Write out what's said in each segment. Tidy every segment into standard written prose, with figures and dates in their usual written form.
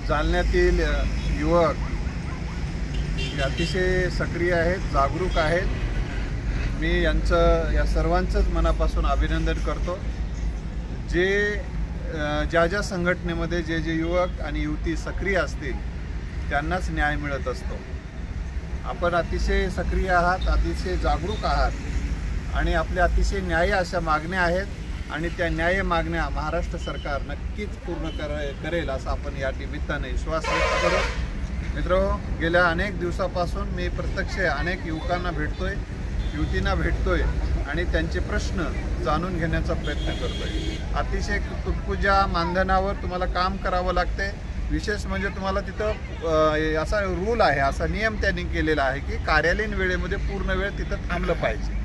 जालन्यातील युवक अतिशय सक्रिय आहेत, जागरूक आहेत। मी या सर्वांचंच मनापासून अभिनंदन करतो। ज्या संघटनेमध्ये जे युवक आणि युवती सक्रिय असतील त्यांनाच न्याय मिळत असतो। आपण अतिशय सक्रिय आहात, अतिशय जागरूक आहात आणि आपल्या अतिशय न्यायी अशा मागण्या आहेत आणि त्या न्याय मागण्या महाराष्ट्र सरकार नक्कीच पूर्ण करेल असा आपण या निमित्ताने विश्वास व्यक्त करू। मित्रहो, गेल्या अनेक दिवसापासून मी प्रत्यक्ष अनेक युवकांना भेटतोय, युवतींना भेटतोय आणि त्यांचे प्रश्न जाणून घेण्याचा प्रयत्न करतोय। अतिशय तुटपुंज्या मानधनावर तुम्हाला काम करावं लागते। विशेष म्हणजे तुम्हाला तिथं असा रूल आहे, असा नियम त्यांनी केलेला आहे की कार्यालयीन वेळेमध्ये पूर्ण वेळ तिथं थांबलं पाहिजे।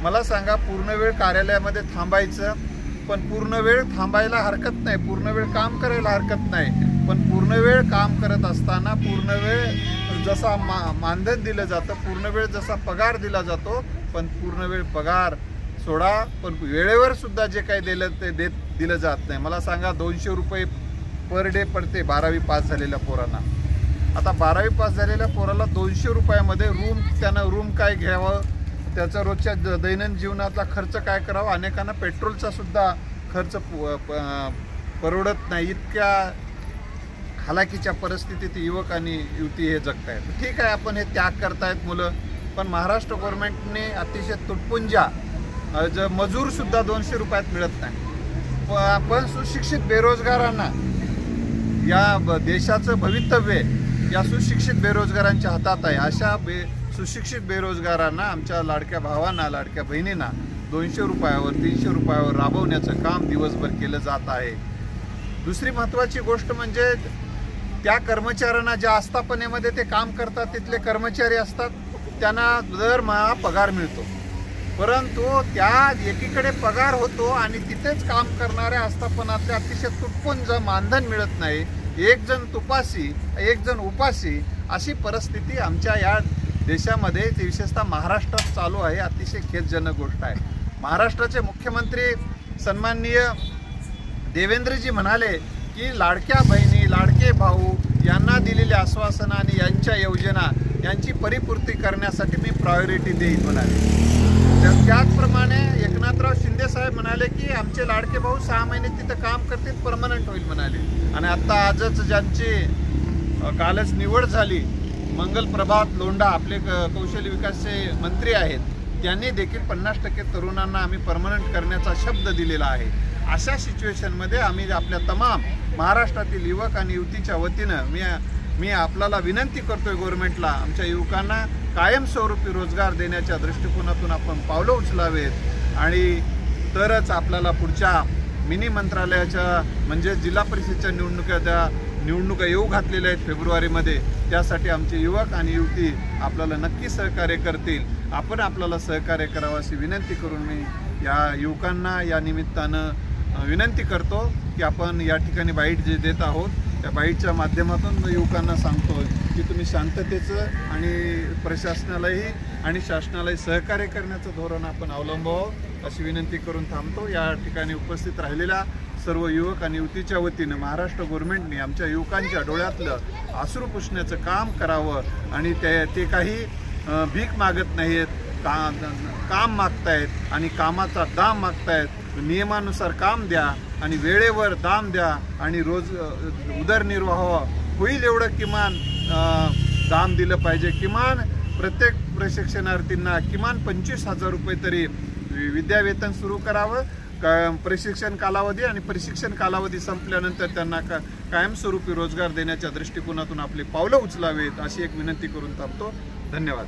मला सांगा, पूर्ण वेळ कार्यालयामध्ये थांबायचं, पण पूर्ण वेळ थांबायला हरकत नाही, पूर्ण वेळ काम करायला हरकत नाही, पण पूर्ण वेळ काम करत असताना पूर्ण वेळ जसा मानधन दिलं जातं, पूर्ण वेळ जसा पगार दिला जातो, पण पूर्ण वेळ पगार सोडा, पण वेळेवर सुद्धा जे काही दिलं जात नाही। मला सांगा, 200 रुपये पर डे पडते 12वी पास झालेल्या पोरांना। आता 12वी पास झालेल्या पोराला 200 रुपयामध्ये त्यानं रूम काय घ्यावं, त्याचा रोजच्या दैनंदिन जीवनातला खर्च काय करावा, अनेकांना पेट्रोलचा सुद्धा खर्च परवडत नाही। इतक्या हालाकीच्या परिस्थितीत युवक आणि युवती हे जगतायत। ठीक आहे, आपण हे त्याग करतायत मुलं, पण महाराष्ट्र गव्हर्नमेंटने अतिशय तुटपुंजा मजूर सुद्धा 200 रुपयात मिळत नाही। पण सुशिक्षित बेरोजगारांना, या देशाचं भवितव्य या सुशिक्षित बेरोजगारांच्या हातात आहे। अशा सुशिक्षित बेरोजगारांना, आमच्या लाडक्या भावांना, लाडक्या बहिणींना 200 रुपयावर 300 रुपयावर राबवण्याचं काम दिवसभर केलं जात आहे। दुसरी महत्त्वाची गोष्ट म्हणजे त्या कर्मचाऱ्यांना, ज्या आस्थापनेमध्ये ते काम करतात तिथले कर्मचारी असतात, त्यांना दरमहा पगार मिळतो, परंतु त्या एकीकडे पगार होतो आणि तिथेच काम करणाऱ्या आस्थापनातले अतिशय तुटपुंज मानधन मिळत नाही। एक जण तुपासी, एक जण उपासी, अशी परिस्थिती आमच्या या देशामध्ये, विशेषतः महाराष्ट्रात चालू आहे। अतिशय खेदजनक गोष्ट आहे। महाराष्ट्राचे मुख्यमंत्री सन्माननीय देवेंद्रजी म्हणाले की लाडक्या बहिणी, लाडके भाऊ यांना दिलेले आश्वासन आणि यांच्या योजना यांची परिपूर्ती करण्यासाठी मी प्रायोरिटी देईन म्हणाले। त्याचप्रमाणे एकनाथराव शिंदे साहेब म्हणाले की आमचे लाडके भाऊ 6 महिने तिथं काम करतील, परमनंट होईल म्हणाले। आणि आता आजच ज्यांची कालच निवड झाली, मंगल प्रभात लोंढा, आपले कौशल्य विकासचे मंत्री आहेत, त्यांनी देखील 50% तरुणांना आम्ही परमनंट करण्याचा शब्द दिलेला आहे। अशा सिच्युएशनमध्ये आम्ही आपल्या तमाम महाराष्ट्रातील युवक आणि युवतीच्या वतीनं मी आपल्याला विनंती करतोय गव्हर्नमेंटला, आमच्या युवकांना कायमस्वरूपी रोजगार देण्याच्या दृष्टिकोनातून आपण पावलं उचलावेत आणि तरच आपल्याला पुढच्या मिनी मंत्रालयाच्या म्हणजे जिल्हा परिषदेच्या निवडणुका येऊ घातलेल्या आहेत फेब्रुवारीमध्ये। त्यासाठी आमचे युवक आणि युवती आपल्याला नक्की सहकार्य करतील। आपण आपल्याला सहकार्य करावं अशी विनंती करून मी या युवकांना या निमित्तानं विनंती करतो की आपण या ठिकाणी बाईट जे देत आहोत, त्या बाईटच्या माध्यमातून युवकांना सांगतो की तुम्ही शांततेचं आणि प्रशासनालाही आणि शासनालाही सहकार्य करण्याचं धोरण आपण अवलंबावं अशी विनंती करून थांबतो। या ठिकाणी उपस्थित राहिलेल्या सर्व युवक आणि युवतीच्या वतीनं महाराष्ट्र गव्हर्नमेंटने आमच्या युवकांच्या डोळ्यातलं अश्रू पुसण्याचं काम करावं आणि ते काही भीक मागत नाहीत, काम मागतायत आणि कामाचा दाम मागतायत। नियमानुसार काम द्या आणि वेळेवर दाम द्या आणि रोज उदरनिर्वाह होईल एवढं किमान दाम दिलं पाहिजे। किमान प्रत्येक प्रशिक्षणार्थींना किमान 25,000 रुपये तरी विद्यावेतन सुरू करावं। प्रशिक्षण कालावधी आणि प्रशिक्षण कालावधी संपल्यानंतर त्यांना कायमस्वरूपी रोजगार देण्याच्या दृष्टिकोनातून आपली पावलं उचलावेत अशी एक विनंती करून थांबतो। धन्यवाद।